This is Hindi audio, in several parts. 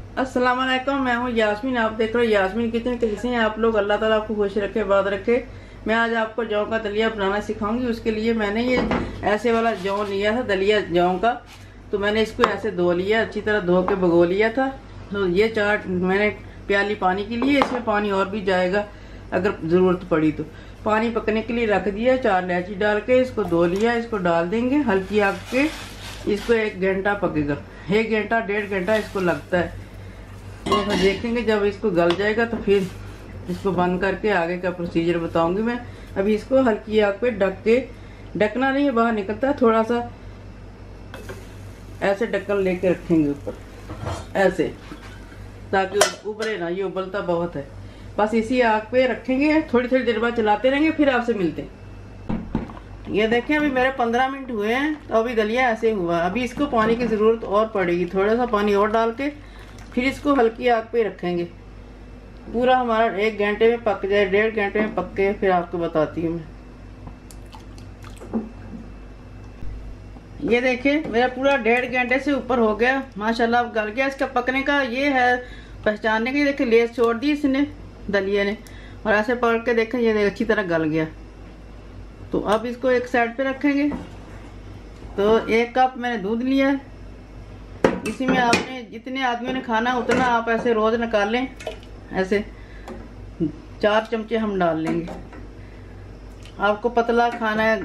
अस्सलाम वालेकुम, मैं हूँ यास्मीन। आप देख रहे हो यास्मीन किचन। कैसे हैं आप लोग? अल्लाह ताला आपको खुश रखे, बात रखे। मैं आज आपको जौ का दलिया बनाना सिखाऊंगी। उसके लिए मैंने ये ऐसे वाला जौ लिया था, दलिया जौ का। तो मैंने इसको ऐसे धो लिया, अच्छी तरह धो के भिगो लिया था। तो ये चाट मैंने प्याली पानी के लिए, इसमें पानी और भी जाएगा अगर जरूरत पड़ी तो। पानी पकने के लिए रख दिया, 4 इलायची डाल के इसको धो लिया। इसको डाल देंगे हल्की आग पे। इसको 1 घंटा पकेगा, 1 घंटा 1.5 घंटा इसको लगता है। तो देखेंगे जब इसको गल जाएगा तो फिर इसको बंद करके आगे का प्रोसीजर बताऊंगी मैं। अभी इसको हल्की आग पे ढक के, ढकना नहीं है, बाहर निकलता है, थोड़ा सा ऐसे ढक्कन लेके रखेंगे ऊपर ऐसे, ताकि उबले ना। ये उबलता बहुत है। बस इसी आग पे रखेंगे, थोड़ी थोड़ी देर बाद चलाते रहेंगे। फिर आपसे मिलते हैं। ये देखें अभी मेरे 15 मिनट हुए हैं, तो अभी दलिया ऐसे हुआ। अभी इसको पानी की जरूरत और पड़ेगी, थोड़ा सा पानी और डाल के फिर इसको हल्की आग पे रखेंगे। पूरा हमारा 1 घंटे में पक जाए, 1.5 घंटे में पक के फिर आपको बताती हूँ मैं। ये देखिए मेरा पूरा 1.5 घंटे से ऊपर हो गया, माशाल्लाह गल गया। इसका पकने का ये है पहचानने के, देखिए लेस छोड़ दी इसने, दलिया ने, और ऐसे पकड़ के देखें ये अच्छी तरह गल गया। तो अब इसको एक साइड पे रखेंगे। तो 1 कप मैंने दूध लिया है। इसी में आपने जितने आदमियों ने खाना उतना आप ऐसे रोज निकालें। ऐसे 4 चमचे हम डाल लेंगे। आपको पतला खाना है,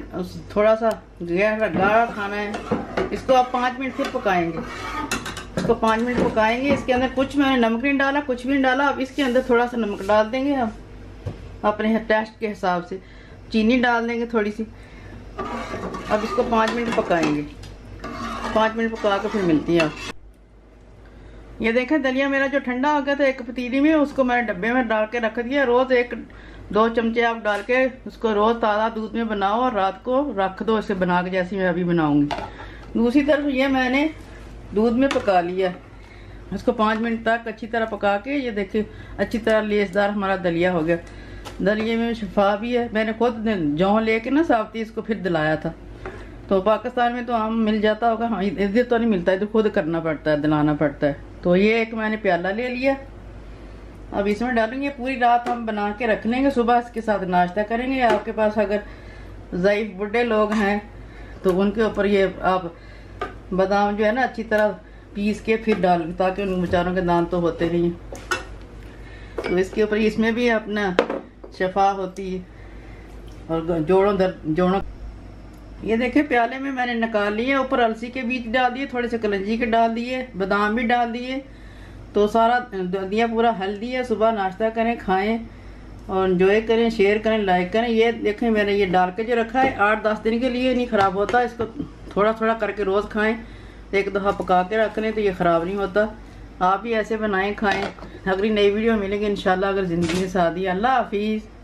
थोड़ा सा गाढ़ा खाना है, इसको आप 5 मिनट फिर पकाएंगे। इसको 5 मिनट पकाएंगे। इसके अंदर कुछ मैंने नमक नहीं डाला, कुछ भी नहीं डाला। अब इसके अंदर थोड़ा सा नमक डाल देंगे हम अपने टेस्ट के हिसाब से। चीनी डाल देंगे थोड़ी सी। अब इसको 5 मिनट पकाएंगे। 5 मिनट पका के फिर मिलती है आप। ये देखें दलिया मेरा जो ठंडा हो गया था एक पतीली में, उसको मैंने डब्बे में डाल के रख दिया। रोज 1-2 चमचे आप डाल के उसको रोज ताज़ा दूध में बनाओ और रात को रख दो, इसे बना के जैसी मैं अभी बनाऊंगी। दूसरी तरफ ये मैंने दूध में पका लिया। इसको 5 मिनट तक अच्छी तरह पका के, ये देखिए अच्छी तरह लेसदार हमारा दलिया हो गया। दलिये में शफा भी है। मैंने खुद जौ लेके ना साबती इसको फिर दिलाया था। तो पाकिस्तान में तो आम मिल जाता होगा, हाँ इधर तो नहीं मिलता, इधर खुद करना पड़ता है, दिलाना पड़ता है। तो ये एक मैंने प्याला ले लिया। अब इसमें डालेंगे। पूरी रात हम बना के रख लेंगे, सुबह इसके साथ नाश्ता करेंगे। आपके पास अगर ज़ईफ बुढ़े लोग हैं तो उनके ऊपर ये आप बादाम जो है ना अच्छी तरह पीस के फिर डाल, ताकि उन बेचारों के दांत तो होते नहीं। तो इसके ऊपर इसमें भी अपना शफा होती है। और जोड़ों ये देखे प्याले में मैंने निकाल लिए। ऊपर अलसी के बीज डाल दिए, थोड़े से कलंजी के डाल दिए, बादाम भी डाल दिए। तो सारा दलिया पूरा हेल्दी है। सुबह नाश्ता करें, खाएं और एंजॉय करें, शेयर करें, लाइक करें। ये देखें मैंने ये डाल के जो रखा है 8-10 दिन के लिए, नहीं ख़राब होता। इसको थोड़ा थोड़ा करके रोज़ खाएं। 1 दफ़ा पका के रख लें तो ये ख़राब नहीं होता। आप भी ऐसे बनाएं, खाएं। अगली नई वीडियो मिलेंगे इंशाल्लाह, अगर ज़िंदगी में साथ ही। अल्लाह हाफिज़।